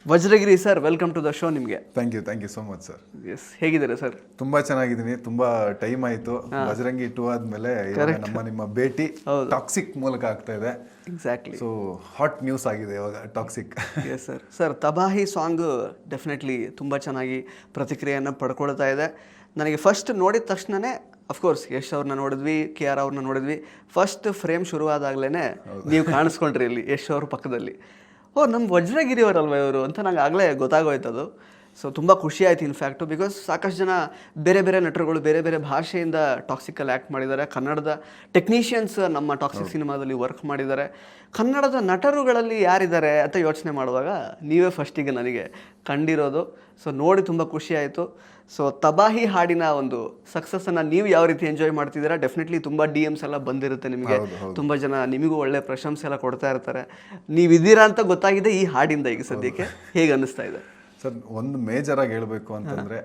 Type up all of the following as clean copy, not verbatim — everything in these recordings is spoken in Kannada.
ವಜ್ರಗಿರಿ sir, welcome to the show. ನಿಮಗೆ thank you so much sir. Yes, ಹೇಗಿದ್ದಾರೆ ಸರ್? ತುಂಬಾ ಚೆನ್ನಾಗಿದ್ದೀನಿ. ತುಂಬಾ ಟೈಮ್ ಆಯಿತು ಬಜರಂಗಿ 2 ಆದ್ಮೇಲೆ ನಿಮ್ಮ ಭೇಟಿ ಟಾಕ್ಸಿಕ್ ಮೂಲಕ ಆಗ್ತಾ ಇದೆ. ಎಕ್ಸಾಕ್ಟ್ಲಿ. ಸೊ ಹಾಟ್ ನ್ಯೂಸ್ ಆಗಿದೆ ಇವಾಗ Toxic. Yes sir. Sir, Tabahi song definitely ತುಂಬ ಚೆನ್ನಾಗಿ ಪ್ರತಿಕ್ರಿಯೆಯನ್ನು ಪಡ್ಕೊಳ್ತಾ ಇದೆ. ನನಗೆ ಫಸ್ಟ್ ನೋಡಿದ ತಕ್ಷಣವೇ ಅಫ್ಕೋರ್ಸ್ ಯಶ್ ಅವ್ರನ್ನ ನೋಡಿದ್ವಿ, KR ಅವ್ರನ್ನ ನೋಡಿದ್ವಿ. ಫಸ್ಟ್ ಫ್ರೇಮ್ ಶುರುವಾದಾಗಲೇ ನೀವು ಕಾಣಿಸ್ಕೊಂಡ್ರಿ ಇಲ್ಲಿ ಯಶ್ ಅವ್ರ ಪಕ್ಕದಲ್ಲಿ. ಓ, ನಮ್ಮ ವಜ್ರಗಿರಿ ಅವರಲ್ವ ಇವರು ಅಂತ ನಂಗೆ ಆಗಲೇ ಗೊತ್ತಾಗೋಯ್ತು ಅದು. ಸೊ ತುಂಬ ಖುಷಿ ಆಯಿತು ಇನ್ಫ್ಯಾಕ್ಟು, ಬಿಕಾಸ್ ಸಾಕಷ್ಟು ಜನ ಬೇರೆ ಬೇರೆ ನಟರುಗಳು ಬೇರೆ ಬೇರೆ ಭಾಷೆಯಿಂದ ಟಾಕ್ಸಿಕಲ್ಲಿ ಆ್ಯಕ್ಟ್ ಮಾಡಿದ್ದಾರೆ. ಕನ್ನಡದ ಟೆಕ್ನಿಷಿಯನ್ಸ್ ನಮ್ಮ ಟಾಕ್ಸಿಕ್ ಸಿನಿಮಾದಲ್ಲಿ ವರ್ಕ್ ಮಾಡಿದ್ದಾರೆ. ಕನ್ನಡದ ನಟರುಗಳಲ್ಲಿ ಯಾರಿದ್ದಾರೆ ಅಂತ ಯೋಚನೆ ಮಾಡುವಾಗ ನೀವೇ ಫಸ್ಟಿಗೆ ನನಗೆ ಕಂಡಿರೋದು. ಸೊ ನೋಡಿ ತುಂಬ ಖುಷಿ ಆಯಿತು. ಸೊ ತಬಾಹಿ ಹಾಡಿನ ಒಂದು ಸಕ್ಸಸ್ಸನ್ನು ನೀವು ಯಾವ ರೀತಿ ಎಂಜಾಯ್ ಮಾಡ್ತಿದ್ದೀರಾ? ಡೆಫಿನೆಟ್ಲಿ ತುಂಬ DMs ಎಲ್ಲ ಬಂದಿರುತ್ತೆ ನಿಮಗೆ. ತುಂಬ ಜನ ನಿಮಗೂ ಒಳ್ಳೆ ಪ್ರಶಂಸೆ ಎಲ್ಲ ಕೊಡ್ತಾ ಇರ್ತಾರೆ. ನೀವಿದ್ದೀರಾ ಅಂತ ಗೊತ್ತಾಗಿದೆ ಈ ಹಾಡಿಂದ ಈಗ ಸದ್ಯಕ್ಕೆ. ಹೇಗೆ ಅನ್ನಿಸ್ತಾ ಇದೆ ಸರ್? ಒಂದು ಮೇಜರ್ ಆಗಿ ಹೇಳ್ಬೇಕು ಅಂತಂದ್ರೆ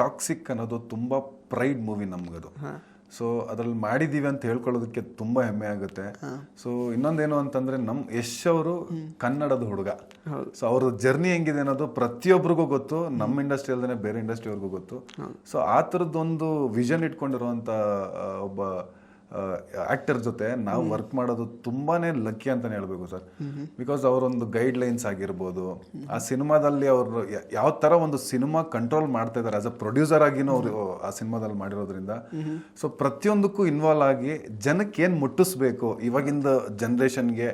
ಟಾಕ್ಸಿಕ್ ಅನ್ನೋದು ತುಂಬಾ ಪ್ರೈಡ್ ಮೂವಿ ನಮ್ಗದು. ಸೊ ಅದ್ರಲ್ಲಿ ಮಾಡಿದೀವಿ ಅಂತ ಹೇಳ್ಕೊಳ್ಳೋದಕ್ಕೆ ತುಂಬಾ ಹೆಮ್ಮೆ ಆಗುತ್ತೆ. ಸೊ ಇನ್ನೊಂದೇನು ಅಂತಂದ್ರೆ ನಮ್ ಯಶ್ ಅವರು ಕನ್ನಡದ ಹುಡುಗ. ಸೊ ಅವ್ರ ಜರ್ನಿ ಹೆಂಗಿದೆ ಅನ್ನೋದು ಪ್ರತಿಯೊಬ್ಬರಿಗೂ ಗೊತ್ತು, ನಮ್ಮ ಇಂಡಸ್ಟ್ರಿ ಅಲ್ದೇನೆ ಬೇರೆ ಇಂಡಸ್ಟ್ರಿಯವ್ರಿಗೂ ಗೊತ್ತು. ಸೊ ಆ ಥರದ್ದೊಂದು ವಿಷನ್ ಇಟ್ಕೊಂಡಿರುವಂತ ಒಬ್ಬ ಆಕ್ಟರ್ ಜೊತೆ ನಾವು ವರ್ಕ್ ಮಾಡೋದು ತುಂಬಾನೇ ಲಕ್ಕಿ ಅಂತಾನೆ ಹೇಳ್ಬೇಕು ಸರ್. ಬಿಕಾಸ್ ಅವರೊಂದು ಗೈಡ್ ಲೈನ್ಸ್ ಆಗಿರ್ಬೋದು, ಆ ಸಿನಿಮಾದಲ್ಲಿ ಅವರು ಯಾವ ತರ ಒಂದು ಸಿನಿಮಾ ಕಂಟ್ರೋಲ್ ಮಾಡ್ತಾ ಇದ್ದಾರೆ ಆಸ್ ಅ ಪ್ರೊಡ್ಯೂಸರ್ ಆಗಿನೂ ಅವರು ಆ ಸಿನಿಮಾದಲ್ಲಿ ಮಾಡಿರೋದ್ರಿಂದ. ಸೊ ಪ್ರತಿಯೊಂದಕ್ಕೂ ಇನ್ವಾಲ್ವ್ ಆಗಿ ಜನಕ್ಕೆ ಏನ್ ಮುಟ್ಟಿಸ್ಬೇಕು, ಇವಾಗಿಂದ ಜನ್ರೇಷನ್ಗೆ,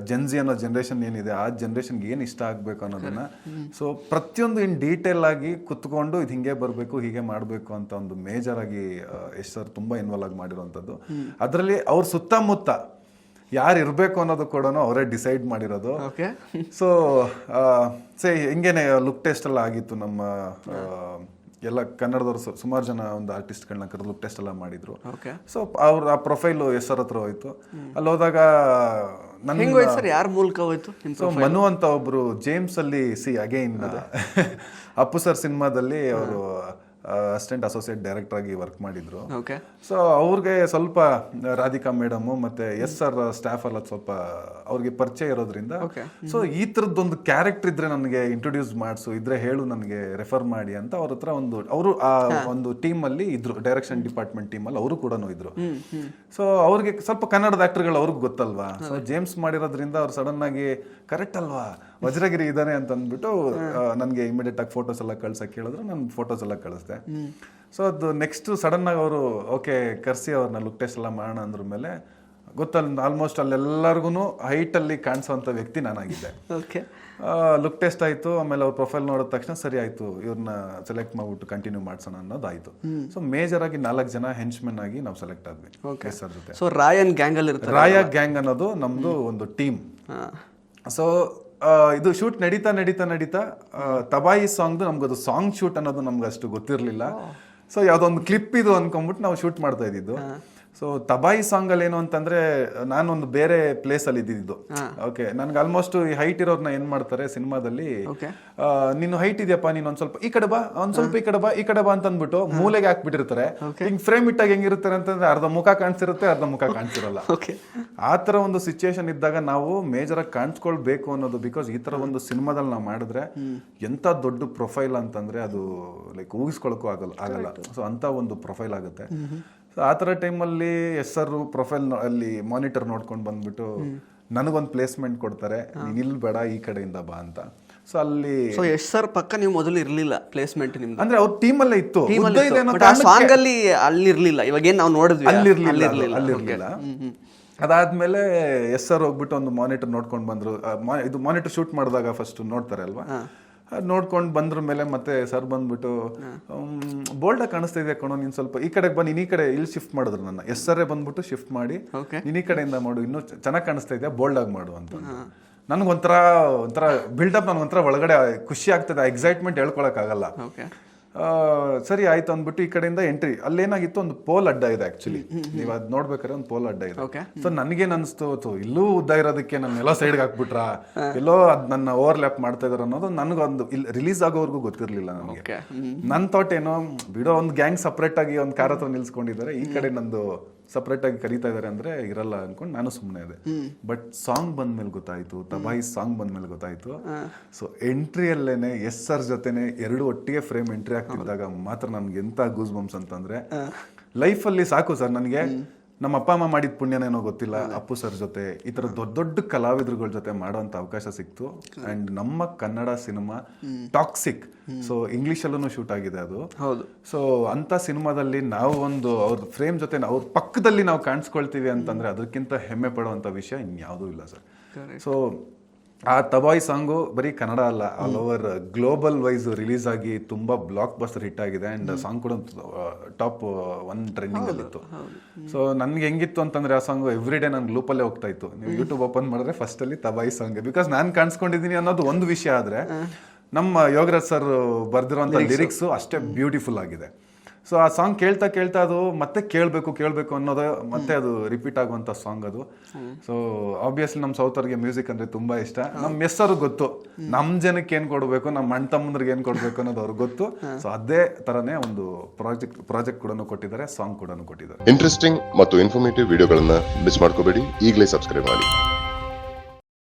ಜೆನ್ಜಿ ಅನ್ನೋ ಜನ್ರೇಷನ್ ಏನಿದೆ ಆ ಜನ್ರೇಷನ್ಗೆ ಏನು ಇಷ್ಟ ಆಗಬೇಕು ಅನ್ನೋದನ್ನ ಸೊ ಪ್ರತಿಯೊಂದು ಇನ್ ಡೀಟೇಲ್ ಆಗಿ ಕುತ್ಕೊಂಡು ಇದು ಹಿಂಗೆ ಬರಬೇಕು, ಹೀಗೆ ಮಾಡಬೇಕು ಅಂತ ಒಂದು ಮೇಜರ್ ಆಗಿ ಯಶ್ ಸರ್ ತುಂಬಾ ಇನ್ವಾಲ್ವ್ ಆಗಿ ಮಾಡಿರುವಂಥದ್ದು. ಅದರಲ್ಲಿ ಅವ್ರ ಸುತ್ತಮುತ್ತ ಯಾರು ಇರಬೇಕು ಅನ್ನೋದು ಕೂಡ ಅವರೇ ಡಿಸೈಡ್ ಮಾಡಿರೋದು. ಸೊ ಹಿಂಗೇನೆ ಲುಕ್ ಟೆಸ್ಟ್ ಎಲ್ಲ ಆಗಿತ್ತು. ನಮ್ಮ ಎಲ್ಲ ಕನ್ನಡದವ್ರು ಸುಮಾರು ಜನ ಒಂದು ಆರ್ಟಿಸ್ಟ್ಗಳನ್ನ ಕರೆದು ಲುಕ್ ಟೆಸ್ಟ್ ಎಲ್ಲ ಮಾಡಿದ್ರು. ಸೊ ಅವ್ರ ಆ ಪ್ರೊಫೈಲ್ ಹೆಸರ ಹತ್ರ ಹೋಯ್ತು. ಅಲ್ಲಿ ಹೋದಾಗ ಯಾರ ಮೂಲಕ ಹೋಯ್ತು? ಮನು ಅಂತ ಒಬ್ರು ಜೇಮ್ಸ್ ಅಲ್ಲಿ ಅಗೈನ್ ಅಪ್ಪು ಸರ್ ಸಿನಿಮಾದಲ್ಲಿ ಅವರು ಅಸಿಸ್ಟೆಂಟ್ ಅಸೋಸಿಯೇಟ್ ಡೈರೆಕ್ಟರ್ ಆಗಿ ವರ್ಕ್ ಮಾಡಿದ್ರು. ಸೊ ಅವ್ರಿಗೆ ಸ್ವಲ್ಪ ರಾಧಿಕಾ ಮೇಡಮ್ ಮತ್ತೆ ಎಸ್ ಸರ್ ಸ್ಟಾಫ್ ಎಲ್ಲ ಸ್ವಲ್ಪ ಅವ್ರಿಗೆ ಪರಿಚಯ ಇರೋದ್ರಿಂದ ಸೊ ಈ ತರದ್ದೊಂದು ಕ್ಯಾರೆಕ್ಟರ್ ಇದ್ರೆ ನನಗೆ ಇಂಟ್ರೊಡ್ಯೂಸ್ ಮಾಡಿಸು, ಇದ್ರೆ ಹೇಳು ನನಗೆ ರೆಫರ್ ಮಾಡಿ ಅಂತ ಅವ್ರ ಹತ್ರ ಅವರು ಆ ಒಂದು ಟೀಮ್ ಅಲ್ಲಿ ಇದ್ರು, ಡೈರೆಕ್ಷನ್ ಡಿಪಾರ್ಟ್ಮೆಂಟ್ ಟೀಮ್ ಅಲ್ಲಿ ಅವರು ಕೂಡ ಇದ್ರು. ಸೊ ಅವ್ರಿಗೆ ಸ್ವಲ್ಪ ಕನ್ನಡದ ಆಕ್ಟರ್ಗಳು ಅವ್ರಿಗೆ ಗೊತ್ತಲ್ವಾ. ಸೊ ಜೇಮ್ಸ್ ಮಾಡಿರೋದ್ರಿಂದ ಅವ್ರು ಸಡನ್ ಆಗಿ ಕರೆಕ್ಟ್ ಅಲ್ವಾ ವಜ್ರಗಿರಿ ಇದಾನೆ ಅಂತ ಅಂದ್ಬಿಟ್ಟು ನನಗೆ ಇಮಿಡಿಯೇಟ್ ಆಗಿ ಫೋಟೋಸ್ ಎಲ್ಲ ಕಳ್ಸಕ್ಕೆ ಹೇಳಿದ್ರು. ನಾನು ಫೋಟೋಸ್ ಎಲ್ಲ ಕಳಿಸ್ದೆ. ಸೊ ಅದು ನೆಕ್ಸ್ಟ್ ಸಡನ್ ಆಗಿ ಅವರು ಓಕೆ ಕರ್ಸಿ ಅವ್ರನ್ನ ಲುಕ್ ಟೆಸ್ಟ್ ಎಲ್ಲ ಮಾಡೋಣ ಅಂದ್ರ ಮೇಲೆ ಗೊತ್ತಲ್ಲ, ಆಲ್ಮೋಸ್ಟ್ ಅಲ್ಲೆಲ್ಲರಿಗೂ ಹೈಟ್ ಅಲ್ಲಿ ಕಾಣಿಸುವಂತ ವ್ಯಕ್ತಿ ನಾನಾಗಿದ್ದೆ. ಲುಕ್ ಟೆಸ್ಟ್ ಆಯ್ತು. ಆಮೇಲೆ ಅವ್ರ ಪ್ರೊಫೈಲ್ ನೋಡಿದ ತಕ್ಷಣ ಸರಿ ಆಯ್ತು, ಇವ್ರನ್ನ ಸೆಲೆಕ್ಟ್ ಮಾಡ್ಬಿಟ್ಟು ಕಂಟಿನ್ಯೂ ಮಾಡ್ಸೋಣ ಅನ್ನೋದಾಯ್ತು. ಸೊ ಮೇಜರ್ ಆಗಿ 4 ಜನ ಹೆಂಚ್ಮೆನ್ ಆಗಿ ನಾವು ಸೆಲೆಕ್ಟ್ ಆದ್ವಿ ಸರ್ ಜೊತೆ. ಸೊ ರಾಯನ್ ಗ್ಯಾಂಗ್ ಅಲ್ಲಿ ಇರುತ್ತೆ. ರಾಯ ಗ್ಯಾಂಗ್ ಅನ್ನೋದು ನಮ್ದು ಒಂದು ಟೀಮ್. ಸೊ ಇದು ಶೂಟ್ ನಡೀತಾ ತಬಾಯಿ ಸಾಂಗ್ದು ನಮ್ಗದು ಸಾಂಗ್ ಶೂಟ್ ಅನ್ನೋದು ನಮ್ಗೆ ಅಷ್ಟು ಗೊತ್ತಿರಲಿಲ್ಲ. ಸೊ ಯಾವ್ದೊಂದು ಕ್ಲಿಪ್ ಇದು ಅನ್ಕೊಂಡ್ಬಿಟ್ಟು ನಾವು ಶೂಟ್ ಮಾಡ್ತಾ ಇದ್ದಿದ್ದು. ಸೊ ತಬಾಯಿ ಸಾಂಗ್ ಅಲ್ಲಿ ಏನು ಅಂತಂದ್ರೆ ನಾನೊಂದು ಬೇರೆ ಪ್ಲೇಸ್ ಅಲ್ಲಿ ಇದ್ದಿದ್ದು. ಓಕೆ, ನನ್ಗೆ ಆಲ್ಮೋಸ್ಟ್ ಈ ಹೈಟ್ ಇರೋರ್ನ ಏನ್ ಮಾಡ್ತಾರೆ ಸಿನಿಮಾದಲ್ಲಿ, ನೀನು ಹೈಟ್ ಇದೆಯಪ್ಪ, ನೀನ್ ಒಂದ್ ಸ್ವಲ್ಪ ಈ ಕಡೆ ಬಾ, ಒಂದ್ ಸ್ವಲ್ಪ ಈ ಕಡೆ ಬಾ ಅಂತ ಅಂದ್ಬಿಟ್ಟು ಮೂಲೆಗೆ ಹಾಕ್ಬಿಟ್ಟಿರ್ತಾರೆ. ಹಿಂಗ್ ಫ್ರೇಮ್ ಇಟ್ಟಾಗ ಹೆಂಗಿರ್ತಾರೆ ಅಂತಂದ್ರೆ ಅರ್ಧ ಮುಖ ಕಾಣಿಸಿರುತ್ತೆ, ಅರ್ಧ ಮುಖ ಕಾಣಿಸಿರಲ್ಲ. ಆ ತರ ಒಂದು ಸಿಚುಯೇಷನ್ ಇದ್ದಾಗ ನಾವು ಮೇಜರ್ ಆಗಿ ಕಾಣಿಸ್ಕೊಳ್ಬೇಕು ಅನ್ನೋದು. ಬಿಕಾಸ್ ಈ ತರ ಒಂದು ಸಿನಿಮಾದಲ್ಲಿ ನಾವು ಮಾಡಿದ್ರೆ ಎಂತ ದೊಡ್ಡ ಪ್ರೊಫೈಲ್ ಅಂತಂದ್ರೆ ಅದು ಲೈಕ್ ಊಹಿಸ್ಕೊಳಕ್ಕೂ ಆಗಲ್ಲ. ಸೊ ಅಂತ ಒಂದು ಪ್ರೊಫೈಲ್ ಆಗುತ್ತೆ. ಸೊ ಆ ಥರ ಟೈಮಲ್ಲಿ ಎಸ್ ಸರ್ ಪ್ರೊಫೈಲ್ ಅಲ್ಲಿ ಮಾನಿಟರ್ ನೋಡ್ಕೊಂಡು ಬಂದ್ಬಿಟ್ಟು ನನಗೊಂದು ಪ್ಲೇಸ್ಮೆಂಟ್ ಕೊಡ್ತಾರೆ, ನೀನು ಇಲ್ಲಿ ಬೇಡ ಈ ಕಡೆಯಿಂದ ಬಾ ಅಂತ. ಸೊ ಅಲ್ಲಿ ಯಶ್ ಸರ್ ಪಕ್ಕ ನೀವು ಮೊದಲು ಇರ್ಲಿಲ್ಲ ಪ್ಲೇಸ್ಮೆಂಟ್ ನಿಮ್ದು? ಅಂದ್ರೆ ಅವ್ರ ಟೀಮ್ ಅಲ್ಲೇ ಇತ್ತು, ಸಾಂಗ್ ಅಲ್ಲಿ ಅಲ್ಲಿರ್ಲಿಲ್ಲ. ಇವಾಗ ಏನ್ ನಾವು ನೋಡಿದ್ವಿ ಅಲ್ಲಿರ್ಲಿಲ್ಲ. ಅದಾದ್ಮೇಲೆ ಎಸ್ ಸರ್ ಹೋಗ್ಬಿಟ್ಟು ಒಂದು ಮಾನಿಟರ್ ನೋಡ್ಕೊಂಡು ಬಂದ್ರು. ಇದು ಮಾನಿಟರ್ ಶೂಟ್ ಮಾಡಿದಾಗ ಫಸ್ಟ್ ನೋಡ್ತಾರೆ ಅಲ್ವಾ, ನೋಡ್ಕೊಂಡು ಬಂದ್ರ ಮೇಲೆ ಮತ್ತೆ ಸರ್ ಬಂದ್ಬಿಟ್ಟು ಬೋಲ್ಡಾಗಿ ಕಾಣಿಸ್ತಾ ಇದೆ ಕಣೋ, ನೀನ್ ಸ್ವಲ್ಪ ಈ ಕಡೆಗೆ ಬನ್ನಿ, ನೀನ್ ಈ ಕಡೆ ಇಲ್ಲಿ ಶಿಫ್ಟ್ ಮಾಡಿದ್ರು ನನ್ನ. ಎಸ್ ಸರ್ ಬಂದ್ಬಿಟ್ಟು ಶಿಫ್ಟ್ ಮಾಡಿ ನೀನ್ ಈ ಕಡೆಯಿಂದ ಮಾಡು, ಇನ್ನೂ ಚೆನ್ನಾಗಿ ಕಾಣಿಸ್ತಾ ಇದೆಯಾ, ಬೋಲ್ಡ್ ಆಗಿ ಮಾಡು ಅಂತ. ನನ್ಗೊಂಥರ ಬಿಲ್ಡಪ್, ನನ್ಗೊಂಥರ ಒಳಗಡೆ ಖುಷಿ ಆಗ್ತದೆ, ಎಕ್ಸೈಟ್ಮೆಂಟ್ ಹೇಳ್ಕೊಳಕ್ ಆಗಲ್ಲ. ಸರಿ ಆಯ್ತು ಅಂದ್ಬಿಟ್ಟು ಈ ಕಡೆಯಿಂದ ಎಂಟ್ರಿ. ಅಲ್ಲೇನಾಗಿತ್ತು, ಒಂದು ಪೋಲ್ ಅಡ್ಡ ಇದೆ ಆಕ್ಚುಲಿ, ನೀವು ಅದ್ ನೋಡ್ಬೇಕಾದ್ರೆ ಒಂದು ಪೋಲ್ ಅಡ್ಡ ಇದೆ. ಸೊ ನನ್ಗೇನ್ ಅನ್ಸ್ತು, ಇಲ್ಲೂ ಉದ್ದ ಇರೋದಕ್ಕೆ ನನ್ನ ಎಲ್ಲ ಸೈಡ್ಗೆ ಹಾಕ್ಬಿಟ್ರ, ಎಲ್ಲೋ ಅದ್ ನನ್ನ ಓವರ್ಲ್ಯಾಪ್ ಮಾಡ್ತಾ ಇದಾರೆ ಅನ್ನೋದು ನನಗೊಂದು ರಿಲೀಸ್ ಆಗೋವರೆಗೂ ಗೊತ್ತಿರ್ಲಿಲ್ಲ ನನಗೆ. ನನ್ ಥಾಟ್ ಏನೋ ಬಿಡೋ, ಒಂದು ಗ್ಯಾಂಗ್ ಸಪ್ರೇಟ್ ಆಗಿ ಒಂದು ಕಾರ್ ಹತ್ರ ನಿಲ್ಸ್ಕೊಂಡಿದ್ದಾರೆ, ಈ ಕಡೆ ನಂದು ಸಪ್ರೇಟಾಗಿ ಕರೀತಾ ಇದ್ದಾರೆ ಅಂದರೆ ಇರಲ್ಲ ಅಂದ್ಕೊಂಡು ನಾನು ಸುಮ್ಮನೆ ಇದೆ. ಬಟ್ ಸಾಂಗ್ ಬಂದ್ಮೇಲೆ ಗೊತ್ತಾಯಿತು, ತಬಾಹಿ ಸಾಂಗ್ ಬಂದ್ಮೇಲೆ ಗೊತ್ತಾಯಿತು. ಸೊ ಎಂಟ್ರಿಯಲ್ಲೇನೆ ಎಸ್ ಸರ್ ಜೊತೆನೆ ಎರಡು ಒಟ್ಟಿಗೆ ಫ್ರೇಮ್ ಎಂಟ್ರಿ ಆಗ್ತಿದ್ದಾಗ ಮಾತ್ರ ನನ್ಗೆ ಎಂಥ ಗೂಸ್ ಬಂಪ್ಸ್ ಅಂತಂದರೆ ಲೈಫಲ್ಲಿ ಸಾಕು ಸರ್ ನನಗೆ. ನಮ್ಮ ಅಪ್ಪ ಅಮ್ಮ ಮಾಡಿದ ಪುಣ್ಯನೇನೋ ಗೊತ್ತಿಲ್ಲ, ಅಪ್ಪು ಸರ್ ಜೊತೆ ಈ ಥರ ದೊಡ್ಡ ದೊಡ್ಡ ಕಲಾವಿದರುಗಳ ಜೊತೆ ಮಾಡೋಂಥ ಅವಕಾಶ ಸಿಕ್ತು. ಆ್ಯಂಡ್ ನಮ್ಮ ಕನ್ನಡ ಸಿನಿಮಾ ಟಾಕ್ಸಿಕ್, ಸೊ ಇಂಗ್ಲೀಷಲ್ಲೂ ಶೂಟ್ ಆಗಿದೆ ಅದು. ಹೌದು. ಸೊ ಅಂಥ ಸಿನಿಮಾದಲ್ಲಿ ನಾವು ಒಂದು ಅವ್ರ ಫ್ರೇಮ್ ಜೊತೆ ಅವ್ರ ಪಕ್ಕದಲ್ಲಿ ನಾವು ಕಾಣಿಸ್ಕೊಳ್ತೀವಿ ಅಂತಂದರೆ ಅದಕ್ಕಿಂತ ಹೆಮ್ಮೆ ಪಡುವಂಥ ವಿಷಯ ಇನ್ಯಾವುದೂ ಇಲ್ಲ ಸರ್. ಸೊ ಆ ತಬಾಹಿ ಸಾಂಗು ಬರೀ ಕನ್ನಡ ಅಲ್ಲ, all over global wise release ಆಗಿ ತುಂಬ ಬ್ಲಾಕ್ ಬಸ್ಟರ್ ಹಿಟ್ ಆಗಿದೆ. ಆ್ಯಂಡ್ ಸಾಂಗ್ ಕೂಡ ಟಾಪ್ 1 ಟ್ರೆಂಡಿಂಗಲ್ಲಿತ್ತು. ಸೊ ನನಗೆ ಹೆಂಗಿತ್ತು ಅಂತಂದರೆ ಆ ಸಾಂಗು ಎವ್ರಿ ಡೇ ನಾನು ಲೂಪಲ್ಲೇ ಹೋಗ್ತಾ ಇತ್ತು. ನೀವು ಯೂಟ್ಯೂಬ್ ಓಪನ್ ಮಾಡಿದ್ರೆ ಫಸ್ಟಲ್ಲಿ ತಬಾಹಿ ಸಾಂಗ್, ಬಿಕಾಸ್ ನಾನು ಕಾಣಿಸ್ಕೊಂಡಿದ್ದೀನಿ ಅನ್ನೋದು ಒಂದು ವಿಷಯ. ಆದರೆ ನಮ್ಮ ಯೋಗರಾಜ್ ಸರ್ ಬರೆದಿರೋಂಥ ಲಿರಿಕ್ಸು ಅಷ್ಟೇ ಬ್ಯೂಟಿಫುಲ್ ಆಗಿದೆ. ಸೊ ಆ ಸಾಂಗ್ ಕೇಳ್ತಾ ಕೇಳ್ತಾ ಅದು ಮತ್ತೆ ಕೇಳಬೇಕು ಅನ್ನೋದು ಮತ್ತೆ ಅದು ರಿಪೀಟ್ ಆಗುವಂಥ ಸಾಂಗ್ ಅದು. ಸೊ ಆಬ್ವಿಯಸ್ಲಿ ನಮ್ಮ ಸೌತ್ ಅವ್ರಿಗೆ ಮ್ಯೂಸಿಕ್ ಅಂದರೆ ತುಂಬ ಇಷ್ಟ. ನಮ್ಮ ಎಸ್ ಅವ್ರಿಗೆ ಗೊತ್ತು ನಮ್ಮ ಜನಕ್ಕೆ ಏನು ಕೊಡಬೇಕು, ನಮ್ಮ ಅಣ್ಣ ತಮ್ಮಂದ್ರಿಗೆ ಏನು ಕೊಡಬೇಕು ಅನ್ನೋದು ಅವ್ರಿಗೆ ಗೊತ್ತು. ಸೊ ಅದೇ ಥರನೇ ಒಂದು ಪ್ರಾಜೆಕ್ಟ್ ಕೂಡ ಕೊಟ್ಟಿದ್ದಾರೆ, ಸಾಂಗ್ ಕೂಡ ಕೊಟ್ಟಿದ್ದಾರೆ. ಇಂಟ್ರೆಸ್ಟಿಂಗ್ ಮತ್ತು ಇನ್ಫಾರ್ಮೇಟಿವ್ ವಿಡಿಯೋಗಳನ್ನ ಮಿಸ್ ಮಾಡ್ಕೋಬೇಡಿ, ಈಗಲೇ ಸಬ್ಸ್ಕ್ರೈಬ್ ಮಾಡಿ.